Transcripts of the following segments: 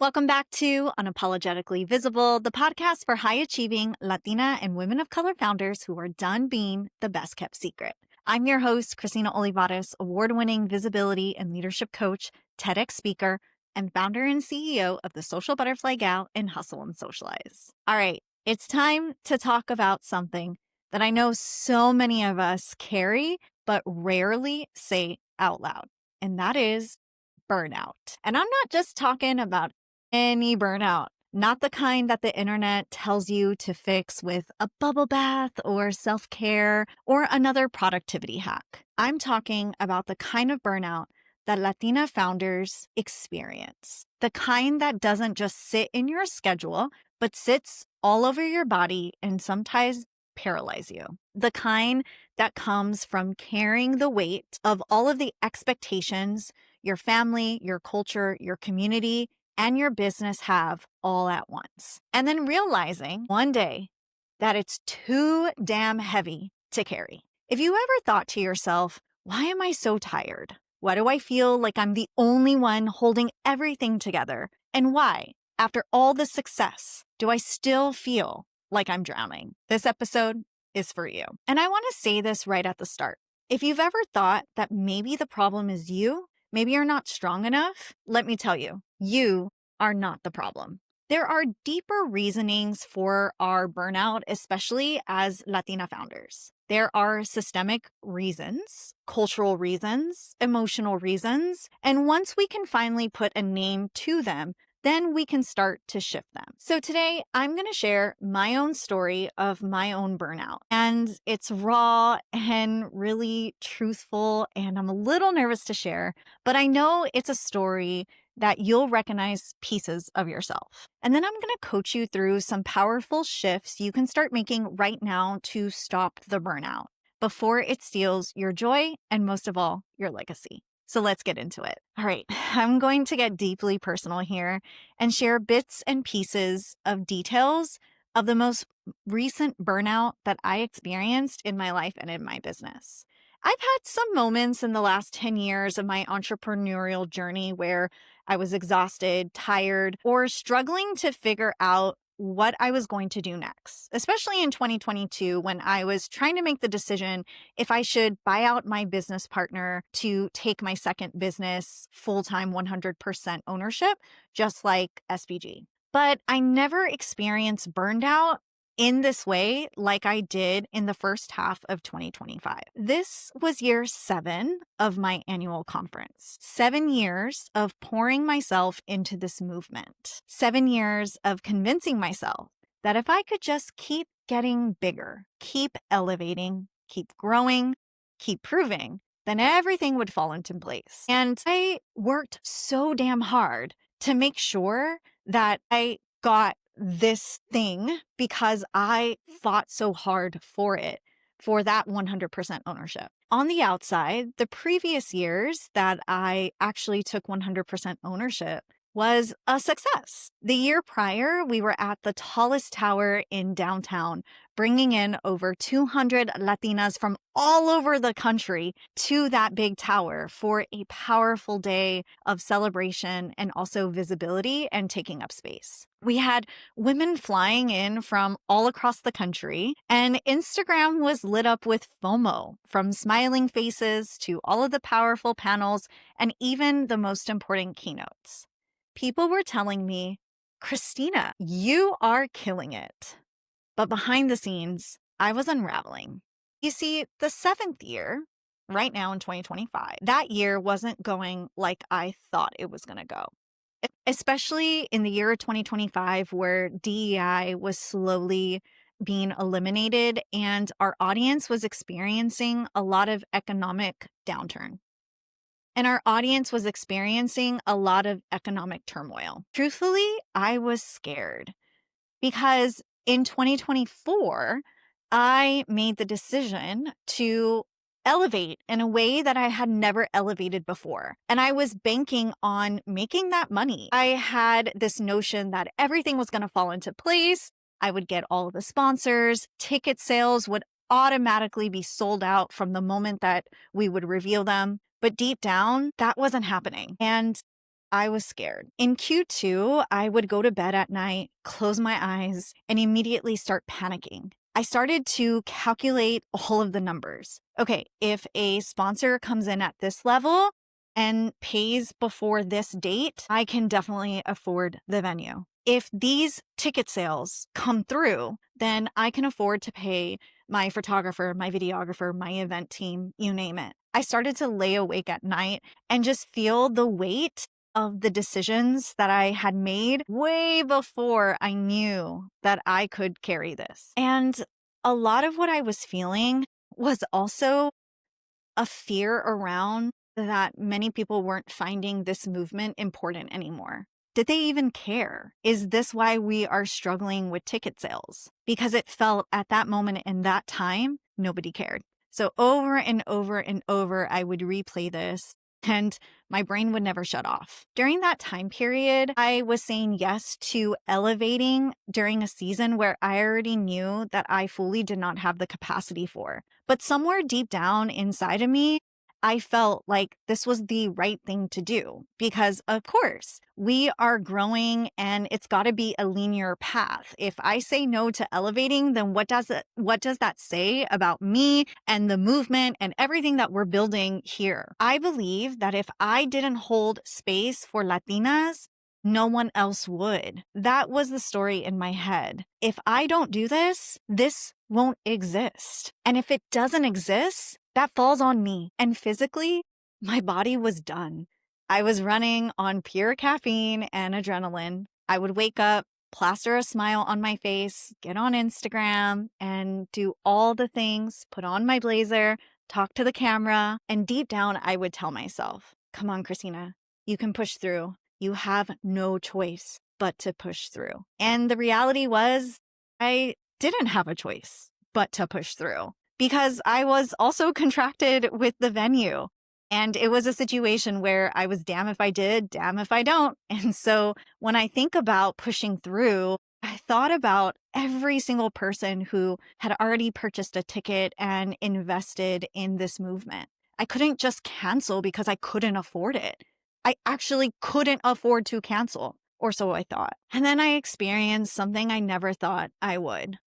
Welcome back to Unapologetically Visible, the podcast for high achieving Latina and women of color founders who are done being the best kept secret. I'm your host, Christina Olivarez, award winning visibility and leadership coach, TEDx speaker, and founder and CEO of the Social Butterfly Gal and Hustle and Socialize. All right, it's time to talk about something that I know so many of us carry, but rarely say out loud, and that is burnout. And I'm not just talking about any burnout, not the kind that the internet tells you to fix with a bubble bath or self-care or another productivity hack. I'm talking about the kind of burnout that Latina founders experience, the kind that doesn't just sit in your schedule, but sits all over your body and sometimes paralyze you. The kind that comes from carrying the weight of all of the expectations your family, your culture, your community, and your business have all at once. And then realizing one day that it's too damn heavy to carry. If you ever thought to yourself, why am I so tired? Why do I feel like I'm the only one holding everything together? And why, after all the success, do I still feel like I'm drowning? This episode is for you. And I want to say this right at the start. If you've ever thought that maybe the problem is you, maybe you're not strong enough, let me tell you, you are not the problem. There are deeper reasonings for our burnout, especially as Latina founders. There are systemic reasons, cultural reasons, emotional reasons, and once we can finally put a name to them, then we can start to shift them. So today, I'm going to share my own story of my own burnout. And it's raw and really truthful, and I'm a little nervous to share, but I know it's a story that you'll recognize pieces of yourself. And then I'm going to coach you through some powerful shifts you can start making right now to stop the burnout before it steals your joy and, most of all, your legacy. So let's get into it. All right, I'm going to get deeply personal here and share bits and pieces of details of the most recent burnout that I experienced in my life and in my business. I've had some moments in the last 10 years of my entrepreneurial journey where I was exhausted, tired, or struggling to figure out what I was going to do next, especially in 2022 when I was trying to make the decision if I should buy out my business partner to take my second business full-time 100% ownership, just like SBG. But I never experienced burned out in this way like I did in the first half of 2025. This was year 7 of my annual conference. 7 years of pouring myself into this movement. 7 years of convincing myself that if I could just keep getting bigger, keep elevating, keep growing, keep proving, then everything would fall into place. And I worked so damn hard to make sure that I got this thing because I fought so hard for it, for that 100% ownership. On the outside, the previous years that I actually took 100% ownership was a success. The year prior, we were at the tallest tower in downtown, bringing in over 200 Latinas from all over the country to that big tower for a powerful day of celebration and also visibility and taking up space. We had women flying in from all across the country, and Instagram was lit up with FOMO, from smiling faces to all of the powerful panels and even the most important keynotes. People were telling me, Christina, you are killing it. But behind the scenes, I was unraveling. You see, the 7th year, right now in 2025, that year wasn't going like I thought it was going to go. Especially in the year of 2025, where DEI was slowly being eliminated and our audience was experiencing a lot of economic downturn. And our audience was experiencing a lot of economic turmoil. Truthfully, I was scared because in 2024, I made the decision to elevate in a way that I had never elevated before. And I was banking on making that money. I had this notion that everything was going to fall into place. I would get all of the sponsors. Ticket sales would automatically be sold out from the moment that we would reveal them. But deep down, that wasn't happening. And I was scared. In Q2, I would go to bed at night, close my eyes, and immediately start panicking. I started to calculate all of the numbers. Okay, if a sponsor comes in at this level and pays before this date, I can definitely afford the venue. If these ticket sales come through, then I can afford to pay my photographer, my videographer, my event team, you name it. I started to lay awake at night and just feel the weight of the decisions that I had made way before I knew that I could carry this. And a lot of what I was feeling was also a fear around that many people weren't finding this movement important anymore. Did they even care? Is this why we are struggling with ticket sales? Because it felt at that moment in that time, nobody cared. So over and over and over, I would replay this and my brain would never shut off. During that time period, I was saying yes to elevating during a season where I already knew that I fully did not have the capacity for. But somewhere deep down inside of me, I felt like this was the right thing to do because, of course, we are growing and it's got to be a linear path. If I say no to elevating, then what does that say about me and the movement and everything that we're building here? I believe that if I didn't hold space for Latinas, no one else would. That was the story in my head. If I don't do this, this won't exist. And if it doesn't exist, that falls on me. And physically, my body was done. I was running on pure caffeine and adrenaline. I would wake up, plaster a smile on my face, get on Instagram, and do all the things, put on my blazer, talk to the camera, and deep down, I would tell myself, come on, Christina, you can push through. You have no choice but to push through. And the reality was, I didn't have a choice but to push through because I was also contracted with the venue. And it was a situation where I was damn if I did, damn if I don't. And so when I think about pushing through, I thought about every single person who had already purchased a ticket and invested in this movement. I couldn't just cancel because I couldn't afford it. I actually couldn't afford to cancel, or so I thought. And then I experienced something I never thought I would.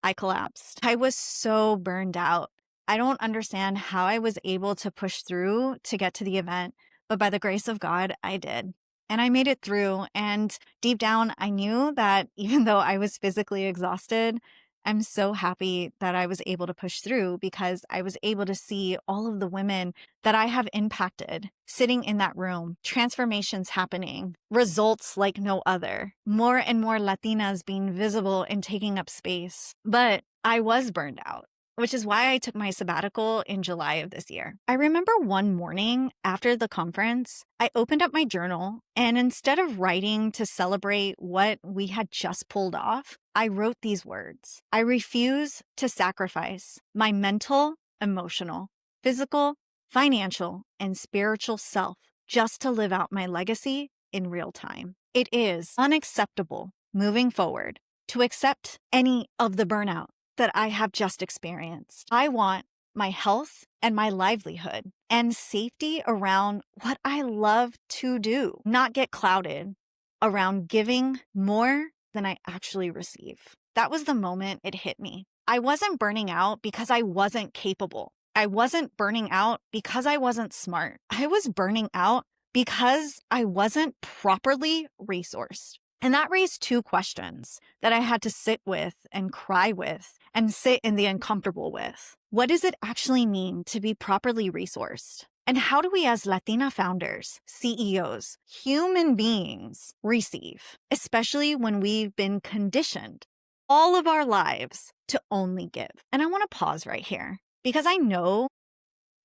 I collapsed. I was so burned out. I don't understand how I was able to push through to get to the event, but by the grace of God, I did. And I made it through. And deep down, I knew that even though I was physically exhausted, I'm so happy that I was able to push through because I was able to see all of the women that I have impacted sitting in that room, transformations happening, results like no other, more and more Latinas being visible and taking up space. But I was burned out, which is why I took my sabbatical in July of this year. I remember one morning after the conference, I opened up my journal and instead of writing to celebrate what we had just pulled off, I wrote these words. I refuse to sacrifice my mental, emotional, physical, financial, and spiritual self just to live out my legacy in real time. It is unacceptable moving forward to accept any of the burnout that I have just experienced. I want my health and my livelihood and safety around what I love to do, not get clouded around giving more than I actually receive. That was the moment it hit me. I wasn't burning out because I wasn't capable. I wasn't burning out because I wasn't smart. I was burning out because I wasn't properly resourced. And that raised two questions that I had to sit with and cry with and sit in the uncomfortable with. What does it actually mean to be properly resourced? And how do we as Latina founders, CEOs, human beings receive, especially when we've been conditioned all of our lives to only give? And I want to pause right here because I know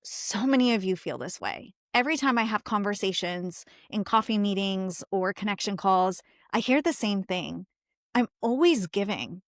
so many of you feel this way. Every time I have conversations in coffee meetings or connection calls, I hear the same thing. I'm always giving,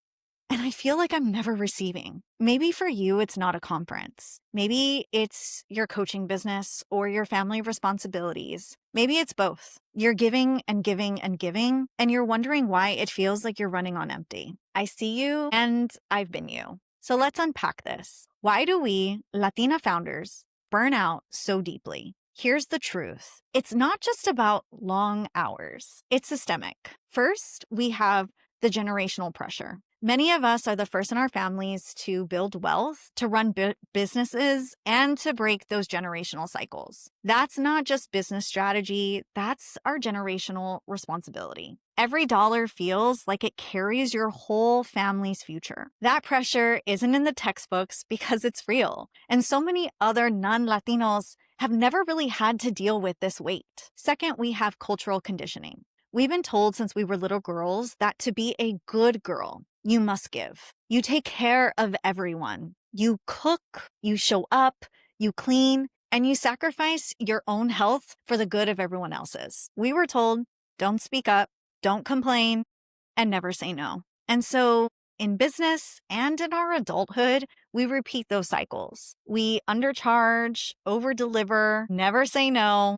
and I feel like I'm never receiving. Maybe for you, it's not a conference. Maybe it's your coaching business or your family responsibilities. Maybe it's both. You're giving and giving and giving, and you're wondering why it feels like you're running on empty. I see you, and I've been you. So let's unpack this. Why do we, Latina founders, burn out so deeply? Here's the truth. It's not just about long hours. It's systemic. First, we have the generational pressure. Many of us are the first in our families to build wealth, to run businesses, and to break those generational cycles. That's not just business strategy, that's our generational responsibility. Every dollar feels like it carries your whole family's future. That pressure isn't in the textbooks because it's real. And so many other non-Latinos have never really had to deal with this weight. Second, we have cultural conditioning. We've been told since we were little girls that to be a good girl, you must give. You take care of everyone. You cook, you show up, you clean, and you sacrifice your own health for the good of everyone else's. We were told, don't speak up, don't complain, and never say no. And so in business and in our adulthood, we repeat those cycles. We undercharge, overdeliver, never say no,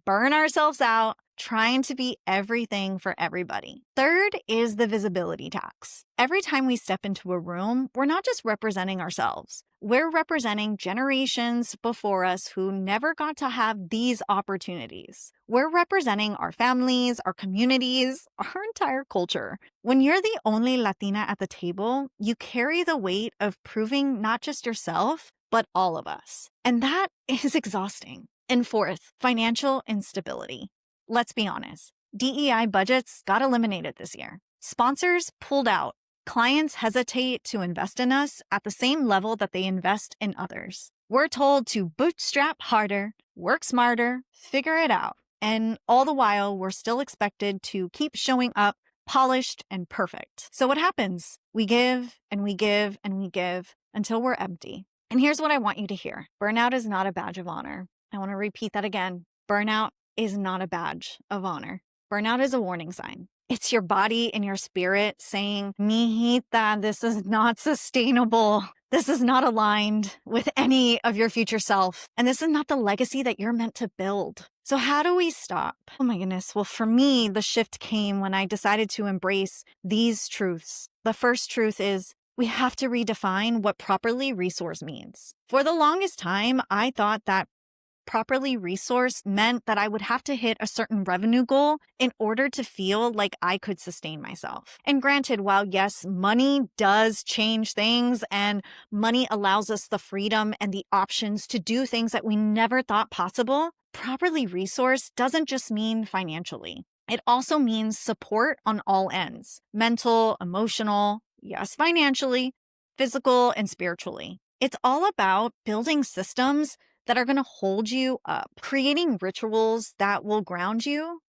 burn ourselves out, trying to be everything for everybody. Third is the visibility tax. Every time we step into a room, we're not just representing ourselves. We're representing generations before us who never got to have these opportunities. We're representing our families, our communities, our entire culture. When you're the only Latina at the table, you carry the weight of proving not just yourself, but all of us. And that is exhausting. And fourth, financial instability. Let's be honest, DEI budgets got eliminated this year. Sponsors pulled out. Clients hesitate to invest in us at the same level that they invest in others. We're told to bootstrap harder, work smarter, figure it out. And all the while, we're still expected to keep showing up polished and perfect. So what happens? We give and we give and we give until we're empty. And here's what I want you to hear. Burnout is not a badge of honor. I want to repeat that again. Burnout is not a badge of honor. Burnout is a warning sign. It's your body and your spirit saying, mijita, this is not sustainable. This is not aligned with any of your future self. And this is not the legacy that you're meant to build. So how do we stop? Oh my goodness. Well, for me, the shift came when I decided to embrace these truths. The first truth is we have to redefine what properly resource means. For the longest time, I thought that properly resourced meant that I would have to hit a certain revenue goal in order to feel like I could sustain myself. And granted, while yes, money does change things and money allows us the freedom and the options to do things that we never thought possible, properly resourced doesn't just mean financially. It also means support on all ends, mental, emotional, yes, financially, physical, and spiritually. It's all about building systems that are going to hold you up, creating rituals that will ground you,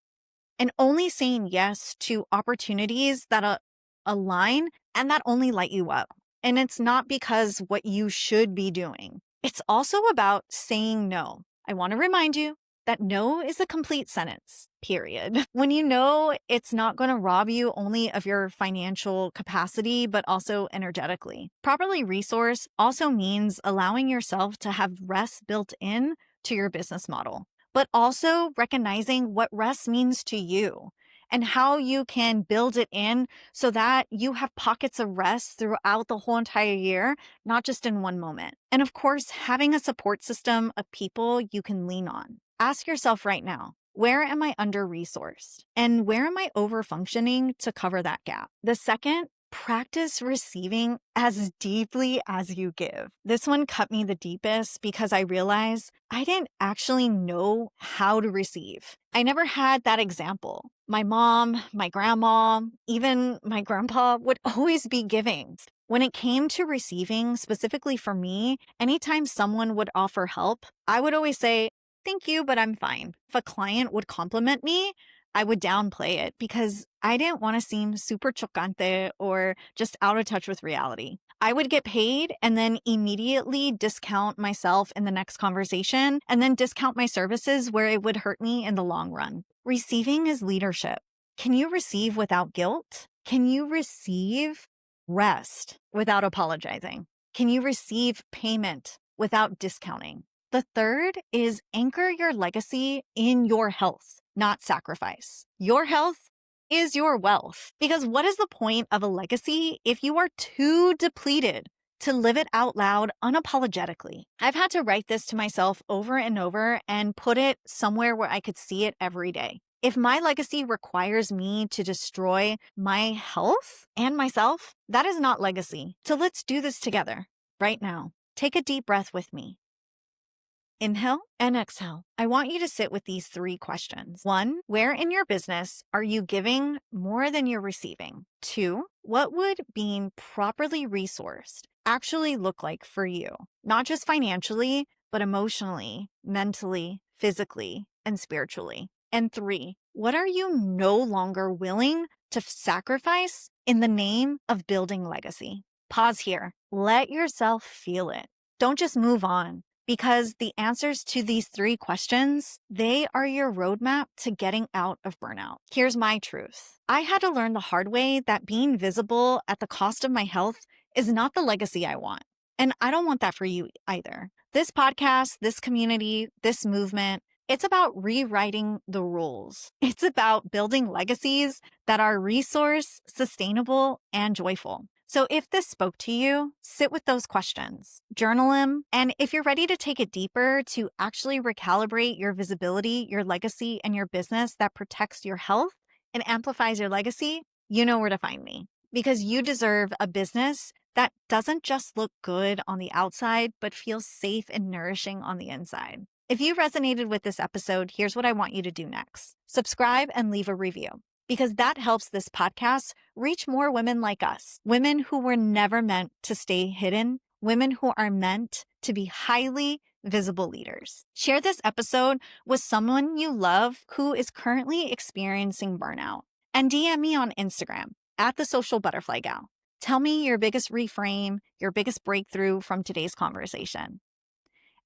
and only saying yes to opportunities that align and that only light you up. And it's not because what you should be doing. It's also about saying no. I want to remind you that no is a complete sentence, period. When you know it's not going to rob you only of your financial capacity, but also energetically. Properly resourced also means allowing yourself to have rest built in to your business model, but also recognizing what rest means to you and how you can build it in so that you have pockets of rest throughout the whole entire year, not just in one moment. And of course, having a support system of people you can lean on. Ask yourself right now, where am I under-resourced? And where am I over-functioning to cover that gap? The second, practice receiving as deeply as you give. This one cut me the deepest because I realized I didn't actually know how to receive. I never had that example. My mom, my grandma, even my grandpa would always be giving. When it came to receiving, specifically for me, anytime someone would offer help, I would always say, thank you, but I'm fine. If a client would compliment me, I would downplay it because I didn't want to seem super chocante or just out of touch with reality. I would get paid and then immediately discount myself in the next conversation and then discount my services where it would hurt me in the long run. Receiving is leadership. Can you receive without guilt? Can you receive rest without apologizing? Can you receive payment without discounting? The third is anchor your legacy in your health, not sacrifice. Your health is your wealth. Because what is the point of a legacy if you are too depleted to live it out loud unapologetically. I've had to write this to myself over and over and put it somewhere where I could see it every day. If my legacy requires me to destroy my health and myself, that is not legacy. So let's do this together right now. Take a deep breath with me. Inhale and exhale. I want you to sit with these 3 questions. 1, where in your business are you giving more than you're receiving? 2, what would being properly resourced actually look like for you? Not just financially, but emotionally, mentally, physically, and spiritually. And 3, what are you no longer willing to sacrifice in the name of building legacy? Pause here. Let yourself feel it. Don't just move on. Because the answers to these 3 questions, they are your roadmap to getting out of burnout. Here's my truth. I had to learn the hard way that being visible at the cost of my health is not the legacy I want. And I don't want that for you either. This podcast, this community, this movement, it's about rewriting the rules. It's about building legacies that are resource, sustainable, and joyful. So if this spoke to you, sit with those questions, journal them, and if you're ready to take it deeper to actually recalibrate your visibility, your legacy, and your business that protects your health and amplifies your legacy, you know where to find me. Because you deserve a business that doesn't just look good on the outside, but feels safe and nourishing on the inside. If you resonated with this episode, here's what I want you to do next. Subscribe and leave a review, because that helps this podcast reach more women like us, women who were never meant to stay hidden, women who are meant to be highly visible leaders. Share this episode with someone you love who is currently experiencing burnout, and DM me on Instagram at the Social Butterfly Gal. Tell me your biggest reframe, your biggest breakthrough from today's conversation.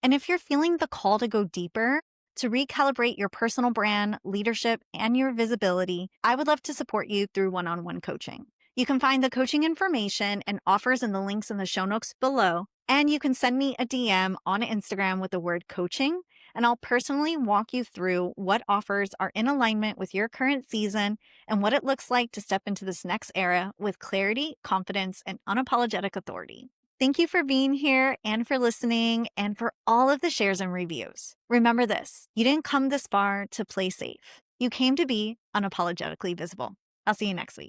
And if you're feeling the call to go deeper, to recalibrate your personal brand, leadership, and your visibility, I would love to support you through one-on-one coaching. You can find the coaching information and offers in the links in the show notes below, and you can send me a DM on Instagram with the word coaching, and I'll personally walk you through what offers are in alignment with your current season and what it looks like to step into this next era with clarity, confidence, and unapologetic authority. Thank you for being here and for listening and for all of the shares and reviews. Remember this, you didn't come this far to play safe. You came to be unapologetically visible. I'll see you next week.